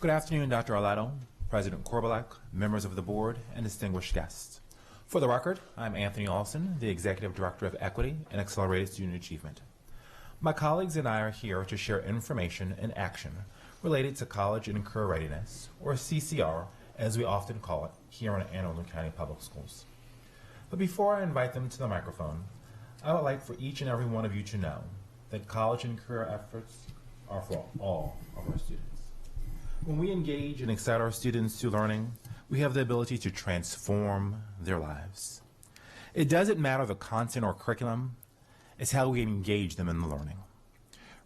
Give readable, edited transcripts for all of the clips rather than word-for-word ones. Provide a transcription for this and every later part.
Good afternoon, Dr. Arlato, President Korbalek, members of the board, and distinguished guests. For the record, I'm Anthony Olson, the Executive Director of Equity and Accelerated Student Achievement. My colleagues and I are here to share information and action related to college and career readiness, or CCR, as we often call it here in Anne Arundel County Public Schools. But before I invite them to the microphone, I would like for each and every one of you to know that college and career efforts are for all of our students. When we engage and excite our students to learning, we have the ability to transform their lives. It doesn't matter the content or curriculum, it's how we engage them in the learning.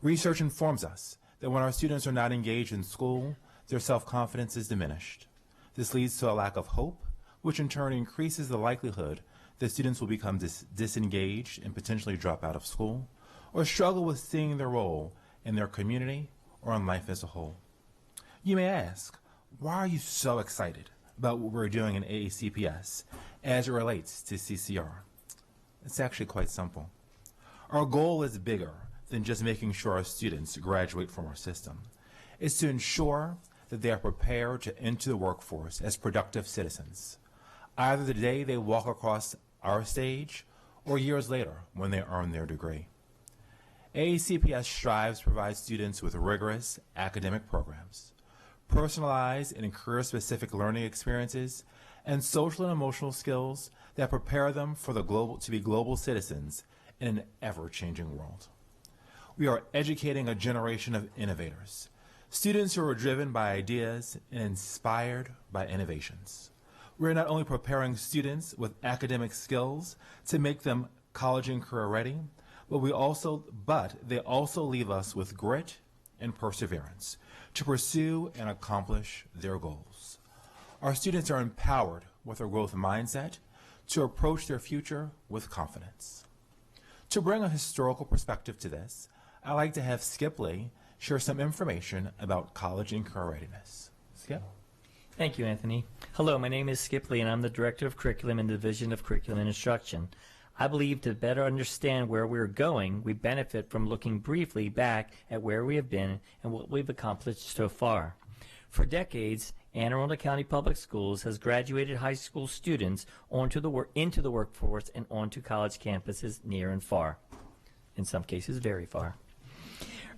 Research informs us that when our students are not engaged in school, their self-confidence is diminished. This leads to a lack of hope, which in turn increases the likelihood that students will become disengaged and potentially drop out of school, or struggle with seeing their role in their community or in life as a whole. You may ask, why are you so excited about what we're doing in AACPS as it relates to CCR? It's actually quite simple. Our goal is bigger than just making sure our students graduate from our system. It's to ensure that they are prepared to enter the workforce as productive citizens, either the day they walk across our stage or years later when they earn their degree. AACPS strives to provide students with rigorous academic programs, personalized and career-specific learning experiences, and social and emotional skills that prepare them for to be global citizens in an ever-changing world. We are educating a generation of innovators, students who are driven by ideas and inspired by innovations. We're not only preparing students with academic skills to make them college and career ready, but they also leave us with grit and perseverance to pursue and accomplish their goals. Our students are empowered with a growth mindset to approach their future with confidence. To bring a historical perspective to this, I'd like to have Skip Lee share some information about college and career readiness. Skip? Thank you, Anthony. Hello, my name is Skip Lee, and I'm the Director of Curriculum in the Division of Curriculum and Instruction. I believe to better understand where we're going, we benefit from looking briefly back at where we have been and what we've accomplished so far. For decades, Anne Arundel County Public Schools has graduated high school students into the workforce and onto college campuses near and far, in some cases very far.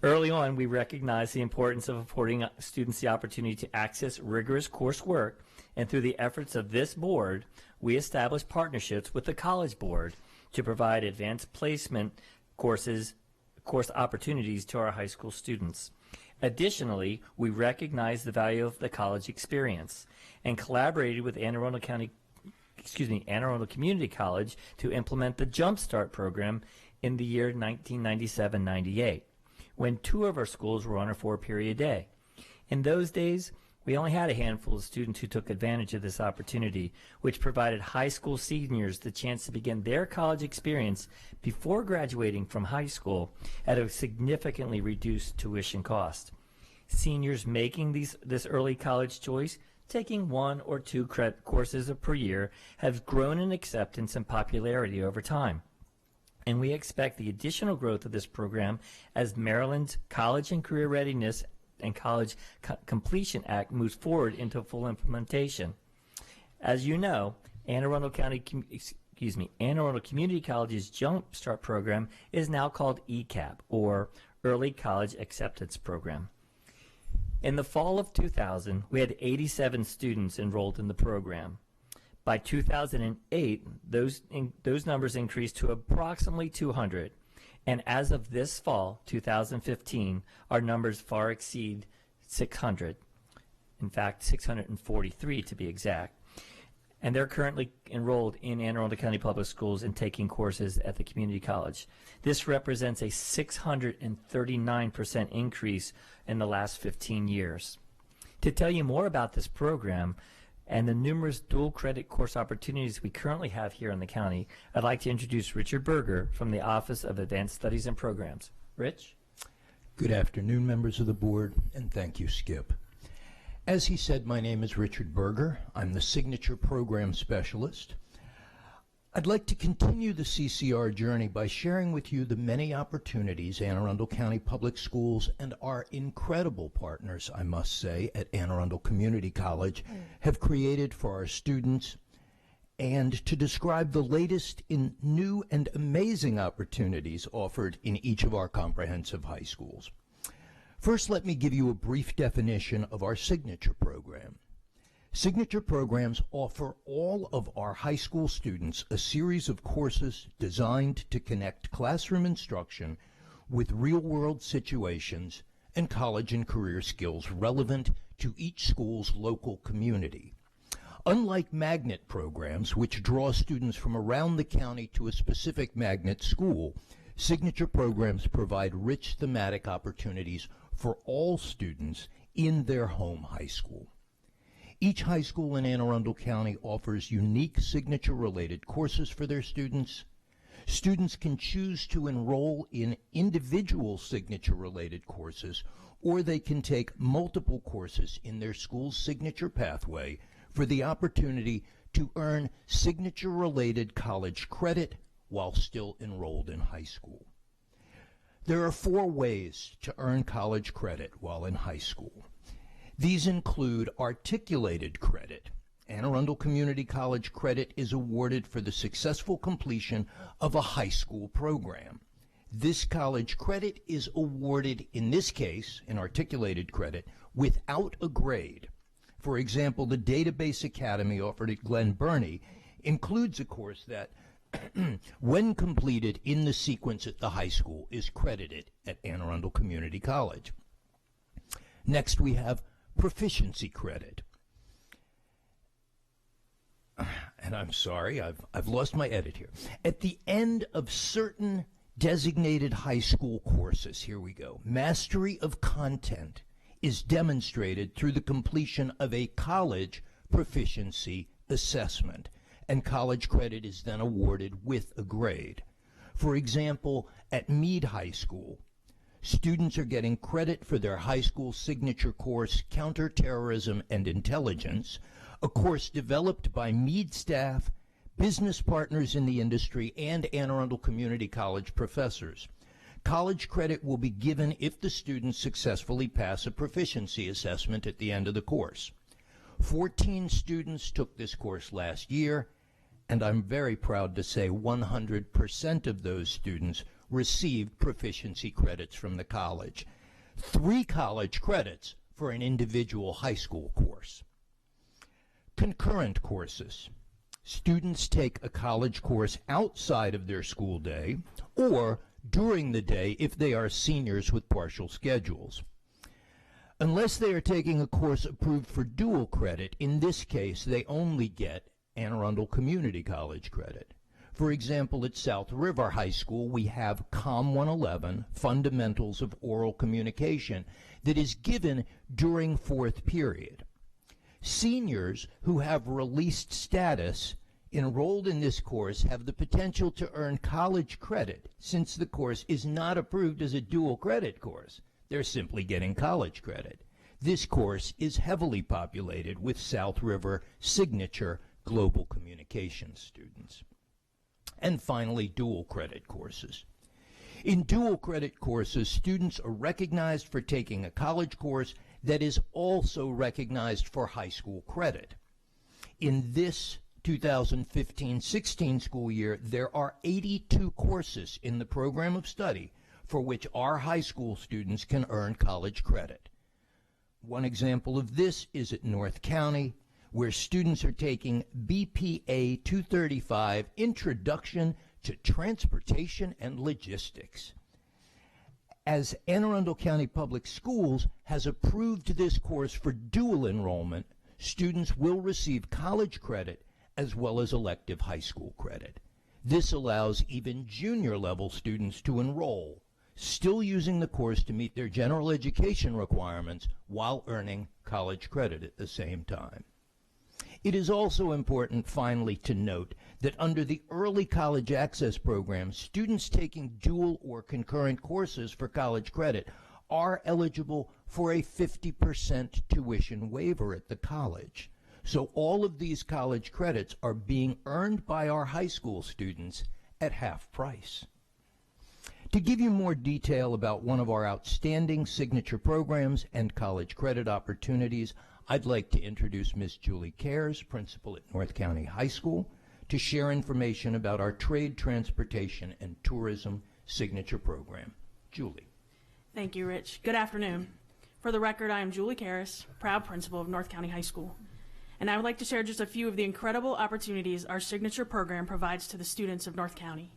Early on, we recognized the importance of affording students the opportunity to access rigorous coursework, and through the efforts of this board, we established partnerships with the College Board to provide advanced placement course opportunities to our high school students. Additionally, we recognize the value of the college experience and collaborated with Anne Arundel Community College to implement the Jump Start program in the year 1997-98, when 2 of our schools were on a 4-period day. In those days, we only had a handful of students who took advantage of this opportunity, which provided high school seniors the chance to begin their college experience before graduating from high school at a significantly reduced tuition cost. Seniors making this early college choice, taking 1 or 2 credit courses per year, have grown in acceptance and popularity over time. And we expect the additional growth of this program as Maryland's College and Career Readiness and College Completion Act moves forward into full implementation. As you know, Anne Arundel Community College's Jump Start program is now called ECAP, or Early College Acceptance Program. In the fall of 2000, we had 87 students enrolled in the program. By 2008, those numbers increased to approximately 200. And as of this fall, 2015, our numbers far exceed 600. In fact, 643 to be exact. And they're currently enrolled in Anne Arundel County Public Schools and taking courses at the community college. This represents a 639% increase in the last 15 years. To tell you more about this program and the numerous dual credit course opportunities we currently have here in the county, I'd like to introduce Richard Berger from the Office of Advanced Studies and Programs. Rich? Good afternoon, members of the board, and thank you, Skip. As he said, my name is Richard Berger. I'm the Signature Program Specialist. I'd like to continue the CCR journey by sharing with you the many opportunities Anne Arundel County Public Schools and our incredible partners, I must say, at Anne Arundel Community College have created for our students, and to describe the latest in new and amazing opportunities offered in each of our comprehensive high schools. First, let me give you a brief definition of our signature program. Signature programs offer all of our high school students a series of courses designed to connect classroom instruction with real-world situations and college and career skills relevant to each school's local community. Unlike magnet programs, which draw students from around the county to a specific magnet school, signature programs provide rich thematic opportunities for all students in their home high school. Each high school in Anne Arundel County offers unique signature-related courses for their students. Students can choose to enroll in individual signature-related courses, or they can take multiple courses in their school's signature pathway for the opportunity to earn signature-related college credit while still enrolled in high school. There are 4 ways to earn college credit while in high school. These include articulated credit. Anne Arundel Community College credit is awarded for the successful completion of a high school program. This college credit is awarded, in this case, in articulated credit, without a grade. For example, the Database Academy offered at Glen Burnie includes a course that, when completed in the sequence at the high school, is credited at Anne Arundel Community College. Next, we have proficiency credit. And I'm sorry, I've lost my edit here. At the end of certain designated high school courses, here we go, mastery of content is demonstrated through the completion of a college proficiency assessment, and college credit is then awarded with a grade. For example, at Meade High School, students are getting credit for their high school signature course, Counterterrorism and Intelligence, a course developed by Meade staff, business partners in the industry, and Anne Arundel Community College professors. College credit will be given if the students successfully pass a proficiency assessment at the end of the course. 14 students took this course last year, and I'm very proud to say 100% of those students received proficiency credits from the college. 3 college credits for an individual high school course. Concurrent courses. Students take a college course outside of their school day or during the day if they are seniors with partial schedules. Unless they are taking a course approved for dual credit, in this case they only get Anne Arundel Community College credit. For example, at South River High School, we have COM 111, Fundamentals of Oral Communication, that is given during 4th period. Seniors who have released status enrolled in this course have the potential to earn college credit since the course is not approved as a dual credit course. They're simply getting college credit. This course is heavily populated with South River signature global communications students. And finally, dual credit courses. In dual credit courses, students are recognized for taking a college course that is also recognized for high school credit. In this 2015-16 school year, there are 82 courses in the program of study for which our high school students can earn college credit. One example of this is at North County, where students are taking BPA 235, Introduction to Transportation and Logistics. As Anne Arundel County Public Schools has approved this course for dual enrollment, students will receive college credit as well as elective high school credit. This allows even junior level students to enroll, still using the course to meet their general education requirements while earning college credit at the same time. It is also important, finally, to note that under the Early College Access Program, students taking dual or concurrent courses for college credit are eligible for a 50% tuition waiver at the college. So all of these college credits are being earned by our high school students at half price. To give you more detail about one of our outstanding signature programs and college credit opportunities, I'd like to introduce Ms. Julie Cares, principal at North County High School, to share information about our trade, transportation, and tourism signature program. Julie. Thank you, Rich. Good afternoon. For the record, I am Julie Cares, proud principal of North County High School. And I would like to share just a few of the incredible opportunities our signature program provides to the students of North County.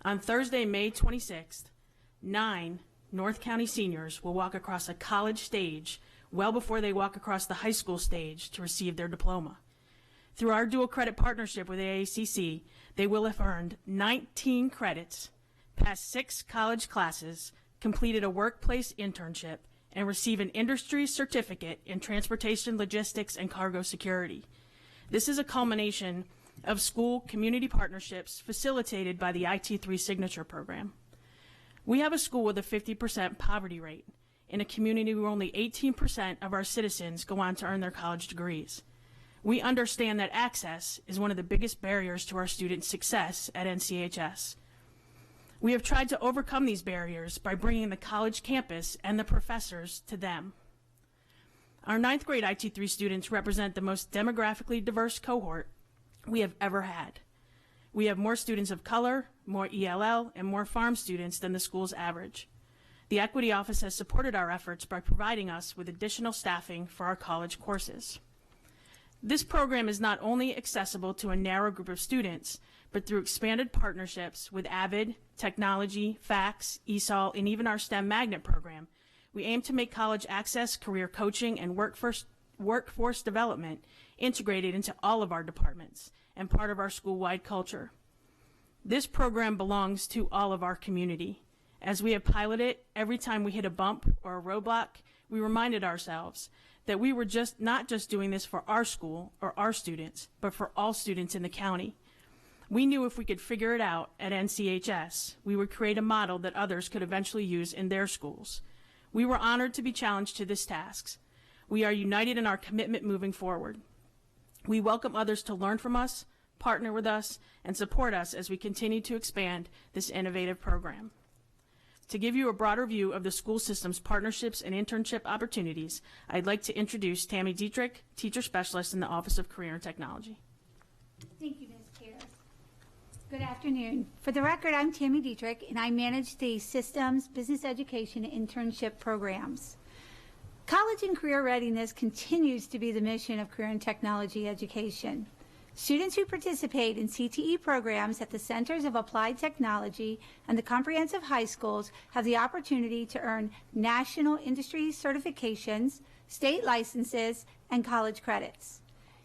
On Thursday, May 26th, 9 North County seniors will walk across a college stage well before they walk across the high school stage to receive their diploma. Through our dual credit partnership with AACC, they will have earned 19 credits, passed 6 college classes, completed a workplace internship, and receive an industry certificate in transportation, logistics, and cargo security. This is a culmination of school community partnerships facilitated by the IT3 Signature Program. We have a school with a 50% poverty rate in a community where only 18% of our citizens go on to earn their college degrees. We understand that access is one of the biggest barriers to our students' success at NCHS. We have tried to overcome these barriers by bringing the college campus and the professors to them. Our 9th grade IT3 students represent the most demographically diverse cohort we have ever had. We have more students of color, more ELL, and more farm students than the school's average. The Equity Office has supported our efforts by providing us with additional staffing for our college courses. This program is not only accessible to a narrow group of students, but through expanded partnerships with Avid, Technology, FACS, ESOL, and even our STEM Magnet program, we aim to make college access, career coaching, and workforce development integrated into all of our departments and part of our school-wide culture. This program belongs to all of our community. As we have piloted, every time we hit a bump or a roadblock, we reminded ourselves that we were not just doing this for our school or our students, but for all students in the county. We knew if we could figure it out at NCHS, we would create a model that others could eventually use in their schools. We were honored to be challenged to this task. We are united in our commitment moving forward. We welcome others to learn from us, partner with us, and support us as we continue to expand this innovative program. To give you a broader view of the school system's partnerships and internship opportunities, I'd like to introduce Tammy Dietrich, Teacher Specialist in the Office of Career and Technology. Thank you, Ms. Chair. Good afternoon. For the record, I'm Tammy Dietrich, and I manage the Systems, Business Education, and Internship programs. College and career readiness continues to be the mission of career and technology education. Students who participate in CTE programs at the Centers of Applied Technology and the comprehensive high schools have the opportunity to earn national industry certifications, state licenses, and college credits.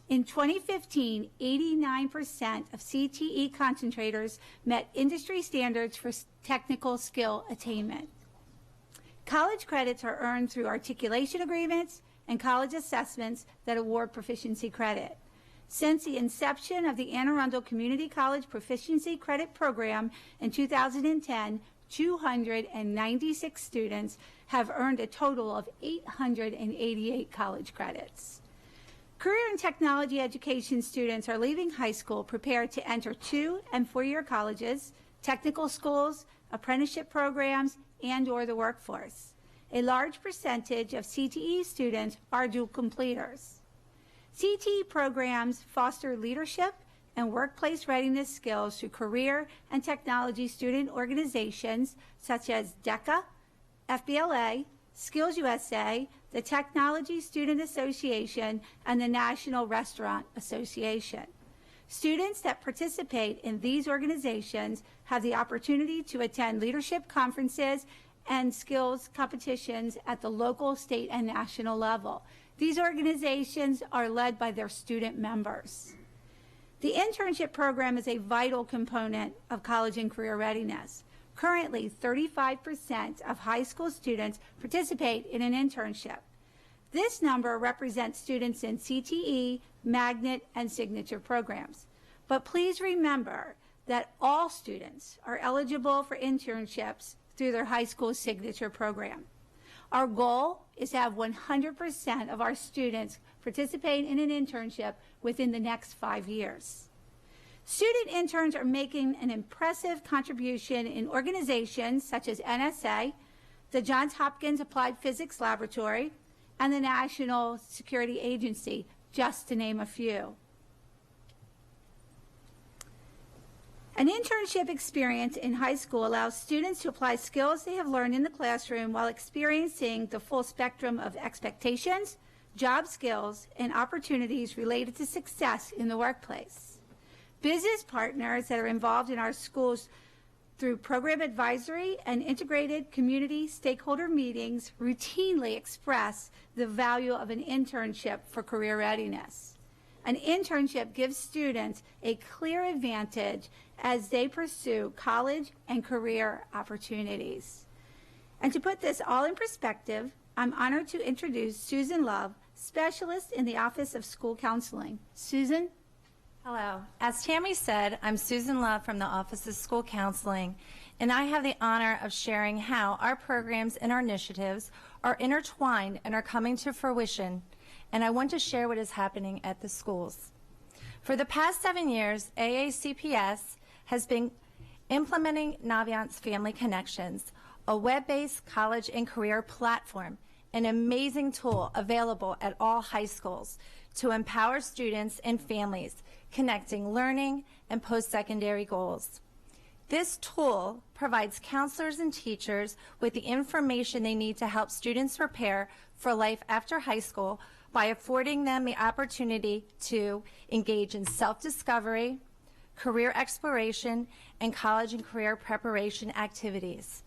In 2015, 89% of CTE concentrators met industry standards for technical skill attainment. College credits are earned through articulation agreements and college assessments that award proficiency credit. Since the inception of the Anne Arundel Community College Proficiency Credit Program in 2010, 296 students have earned a total of 888 college credits. Career and technology education students are leaving high school prepared to enter 2- and 4-year colleges, technical schools, apprenticeship programs, and/or the workforce. A large percentage of CTE students are dual completers. CTE programs foster leadership and workplace readiness skills through career and technology student organizations such as DECA, FBLA, Skills USA, the Technology Student Association, and the National Restaurant Association. Students that participate in these organizations have the opportunity to attend leadership conferences and skills competitions at the local, state, and national level. These organizations are led by their student members. The internship program is a vital component of college and career readiness. Currently, 35% of high school students participate in an internship. This number represents students in CTE, Magnet, and Signature programs. But please remember that all students are eligible for internships through their high school Signature program. Our goal is to have 100% of our students participate in an internship within the next 5 years. Student interns are making an impressive contribution in organizations such as NSA, the Johns Hopkins Applied Physics Laboratory, and the National Security Agency, just to name a few. An internship experience in high school allows students to apply skills they have learned in the classroom while experiencing the full spectrum of expectations, job skills, and opportunities related to success in the workplace. Business partners that are involved in our schools through program advisory and integrated community stakeholder meetings routinely express the value of an internship for career readiness. An internship gives students a clear advantage as they pursue college and career opportunities. And to put this all in perspective, I'm honored to introduce Susan Love, specialist in the Office of School Counseling. Susan? Hello. As Tammy said, I'm Susan Love from the Office of School Counseling, and I have the honor of sharing how our programs and our initiatives are intertwined and are coming to fruition, and I want to share what is happening at the schools. For the past 7 years, AACPS has been implementing Naviance Family Connections, a web-based college and career platform, an amazing tool available at all high schools to empower students and families connecting learning and post-secondary goals. This tool provides counselors and teachers with the information they need to help students prepare for life after high school by affording them the opportunity to engage in self-discovery, career exploration, and college and career preparation activities.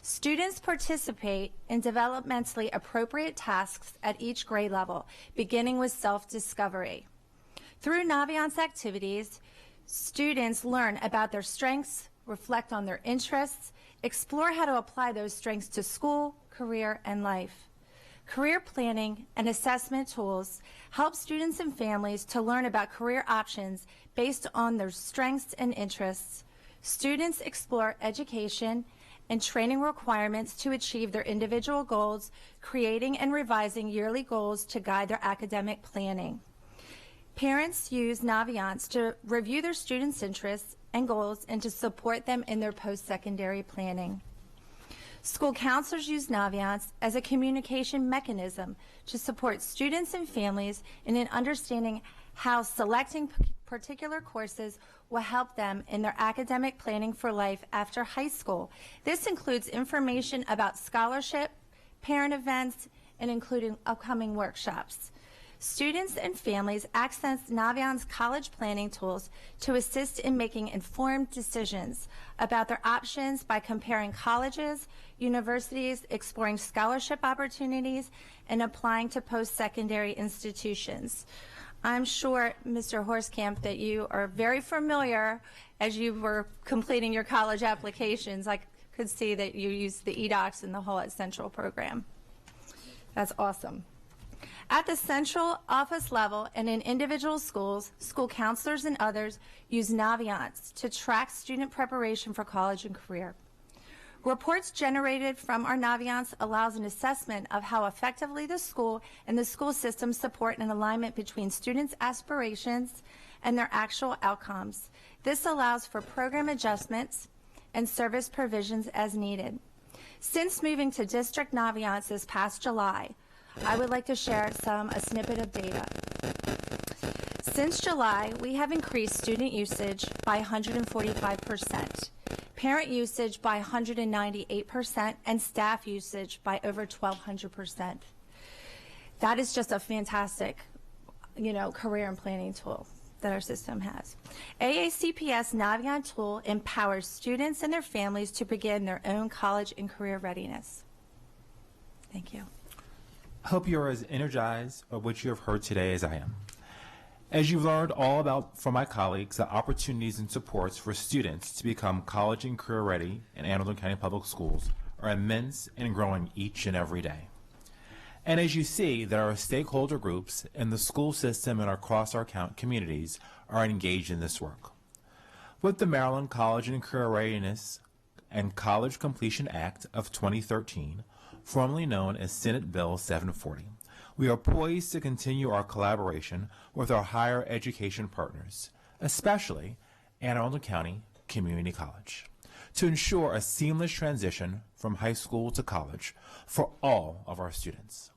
Students participate in developmentally appropriate tasks at each grade level, beginning with self-discovery. Through Naviance activities, students learn about their strengths, reflect on their interests, explore how to apply those strengths to school, career, and life. Career planning and assessment tools help students and families to learn about career options based on their strengths and interests. Students explore education and training requirements to achieve their individual goals, creating and revising yearly goals to guide their academic planning. Parents use Naviance to review their students' interests and goals and to support them in their post-secondary planning. School counselors use Naviance as a communication mechanism to support students and families in understanding how selecting particular courses will help them in their academic planning for life after high school. This includes information about scholarship, parent events, and including upcoming workshops. Students and families access Naviance college planning tools to assist in making informed decisions about their options by comparing colleges, universities, exploring scholarship opportunities, and applying to post-secondary institutions. I'm sure, Mr. Horskamp, that you are very familiar as you were completing your college applications. I could see that you used the eDocs and the whole at Central program. That's awesome. At the central office level and in individual schools, school counselors and others use Naviance to track student preparation for college and career. Reports generated from our Naviance allows an assessment of how effectively the school and the school system support an alignment between students' aspirations and their actual outcomes. This allows for program adjustments and service provisions as needed. Since moving to District Naviance this past July, I would like to share a snippet of data. Since July, we have increased student usage by 145%, parent usage by 198%, and staff usage by over 1,200%. That is just a fantastic, career and planning tool that our system has. AACPS Naviance tool empowers students and their families to begin their own college and career readiness. Thank you. I hope you are as energized by what you have heard today as I am. As you've learned all about from my colleagues, the opportunities and supports for students to become college and career ready in Anne Arundel County Public Schools are immense and growing each and every day. And as you see, that our stakeholder groups in the school system and across our communities are engaged in this work. With the Maryland College and Career Readiness and College Completion Act of 2013, formerly known as Senate Bill 740. We are poised to continue our collaboration with our higher education partners, especially Anne Arundel County Community College, to ensure a seamless transition from high school to college for all of our students.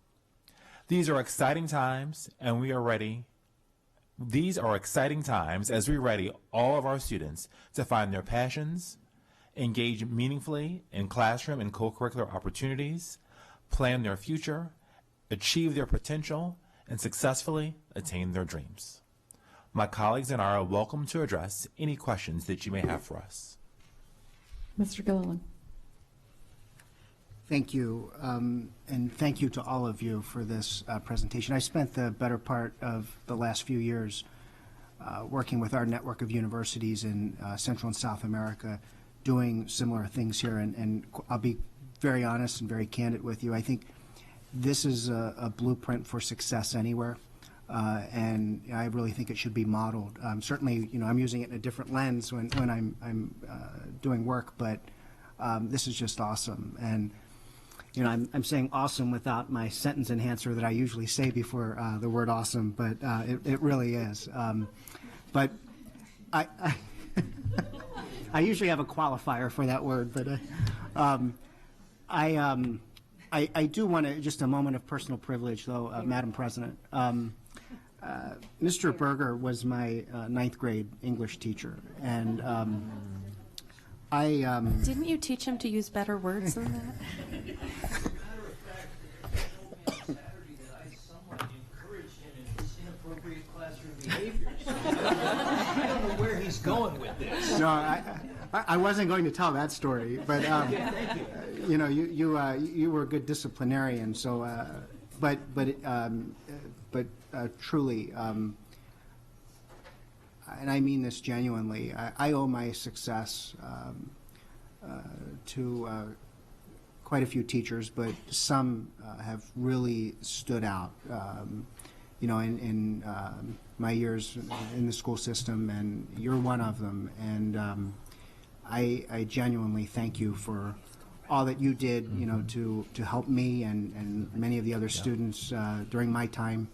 These are exciting times, and we are ready. These are exciting times as we ready all of our students to find their passions, engage meaningfully in classroom and co-curricular opportunities, plan their future, achieve their potential, and successfully attain their dreams. My colleagues and I are welcome to address any questions that you may have for us. Mr. Gilliland. Thank you, and thank you to all of you for this presentation. I spent the better part of the last few years working with our network of universities in Central and South America, doing similar things here, and I'll be very honest and very candid with you. I think this is a blueprint for success anywhere, and I really think it should be modeled. Certainly, I'm using it in a different lens when I'm doing work, but this is just awesome. And I'm saying awesome without my sentence enhancer that I usually say before the word awesome, but it really is. But I I usually have a qualifier for that word, but I do want to, just a moment of personal privilege, though, Madam President. Mr. Berger was my ninth grade English teacher, and Didn't you teach him to use better words than that? I don't know where he's going with this. No, I wasn't going to tell that story, but you were a good disciplinarian. So, but truly, and I mean this genuinely, I owe my success to quite a few teachers, but some have really stood out. In my years in the school system, and you're one of them. And I genuinely thank you for all that you did, to help me and many of the other students during my time.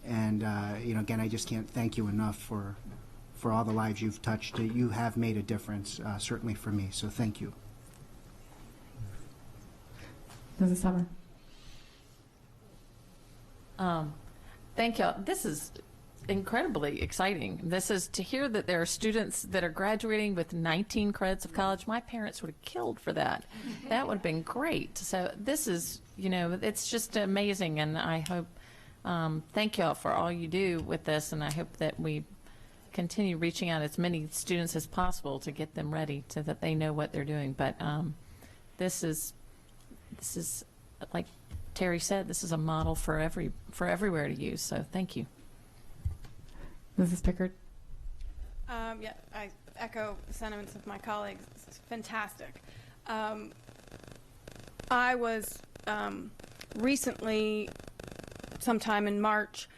And again, I just can't thank you enough for all the lives you've touched. You have made a difference, certainly for me. So thank you. Mrs. Summer. Thank you. This is incredibly exciting. This is to hear that there are students that are graduating with 19 credits of college. My parents would have killed for that. That would have been great. So this is, it's just amazing, and I hope, thank y'all for all you do with this, and I hope that we continue reaching out as many students as possible to get them ready so that they know what they're doing. But this is like Terry said, this is a model for everywhere to use. So thank you. Mrs. Pickard. Yeah, I echo the sentiments of my colleagues. It's fantastic. I was recently, sometime in March,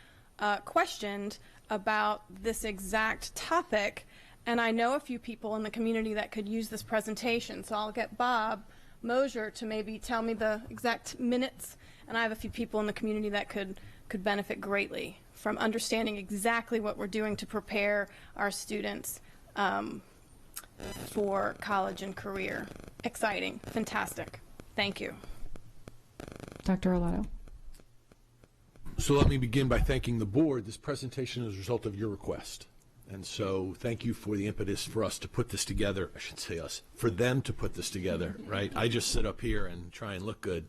questioned about this exact topic, and I know a few people in the community that could use this presentation, so I'll get Bob Mosier to maybe tell me the exact minutes, and I have a few people in the community that could benefit greatly from understanding exactly what we're doing to prepare our students for college and career. Exciting, fantastic. Thank you. Dr. Olato. So let me begin by thanking the board. This presentation is a result of your request. And so thank you for the impetus for us to put this together. I should say us, for them to put this together, right? I just sit up here and try and look good.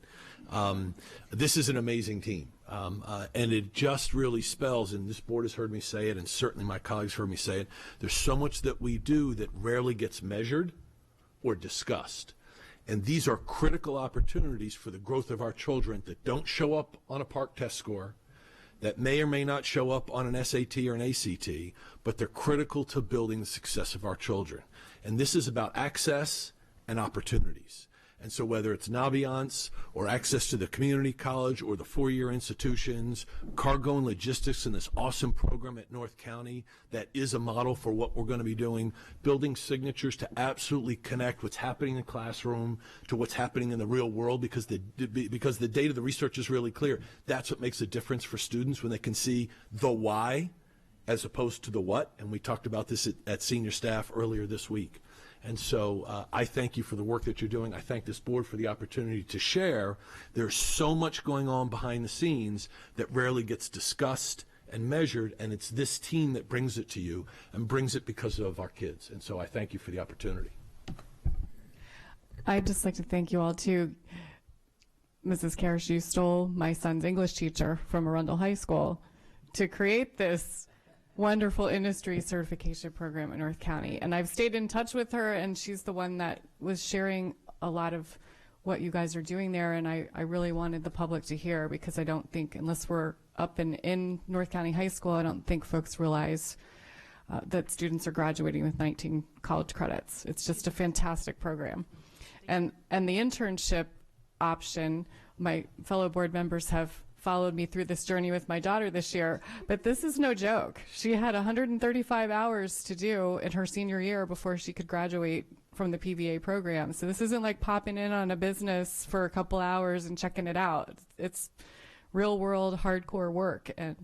This is an amazing team. And it just really spells, and this board has heard me say it, and certainly my colleagues heard me say it, there's so much that we do that rarely gets measured or discussed. And these are critical opportunities for the growth of our children that don't show up on a PARCC test score, that may or may not show up on an SAT or an ACT, but they're critical to building the success of our children. And this is about access and opportunities. And so whether it's Naviance or access to the community college or the four-year institutions, cargo and logistics in this awesome program at North County that is a model for what we're going to be doing, building signatures to absolutely connect what's happening in the classroom to what's happening in the real world, because the data, the research is really clear. That's what makes a difference for students when they can see the why as opposed to the what. And we talked about this at senior staff earlier this week. And so I thank you for the work that you're doing. I thank this board for the opportunity to share. There's so much going on behind the scenes that rarely gets discussed and measured, and it's this team that brings it to you and brings it because of our kids. And so I thank you for the opportunity. I'd just like to thank you all too. Mrs. Karrasch, you stole my son's English teacher from Arundel High School to create this wonderful industry certification program in North County. And I've stayed in touch with her, and she's the one that was sharing a lot of what you guys are doing there. And I really wanted the public to hear, because I don't think, unless we're up in North County High School, I don't think folks realize that students are graduating with 19 college credits. It's just a fantastic program. And the internship option, my fellow board members have followed me through this journey with my daughter this year, but this is no joke. She had 135 hours to do in her senior year before she could graduate from the PVA program. So this isn't like popping in on a business for a couple hours and checking it out. It's real world hardcore work and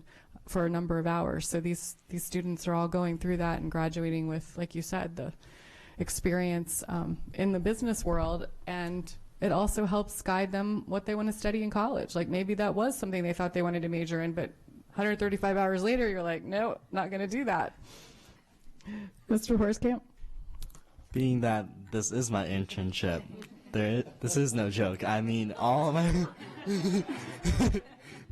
for a number of hours. So these students are all going through that and graduating with, like you said, the experience in the business world, and it also helps guide them what they want to study in college. Like maybe that was something they thought they wanted to major in, but 135 hours later, you're like, no, not going to do that. Mr. Horskamp? Being that this is my internship, this is no joke. I mean, all of my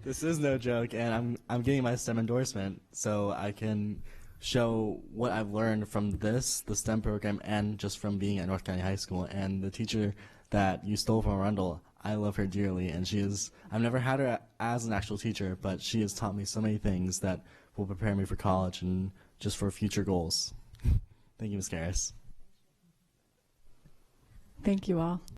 this is no joke, and I'm getting my STEM endorsement so I can show what I've learned from the STEM program and just from being at North County High School. And the teacher that you stole from Arundel, I love her dearly, and I've never had her as an actual teacher, but she has taught me so many things that will prepare me for college and just for future goals. Thank you, Ms. Karrasch. Thank you all.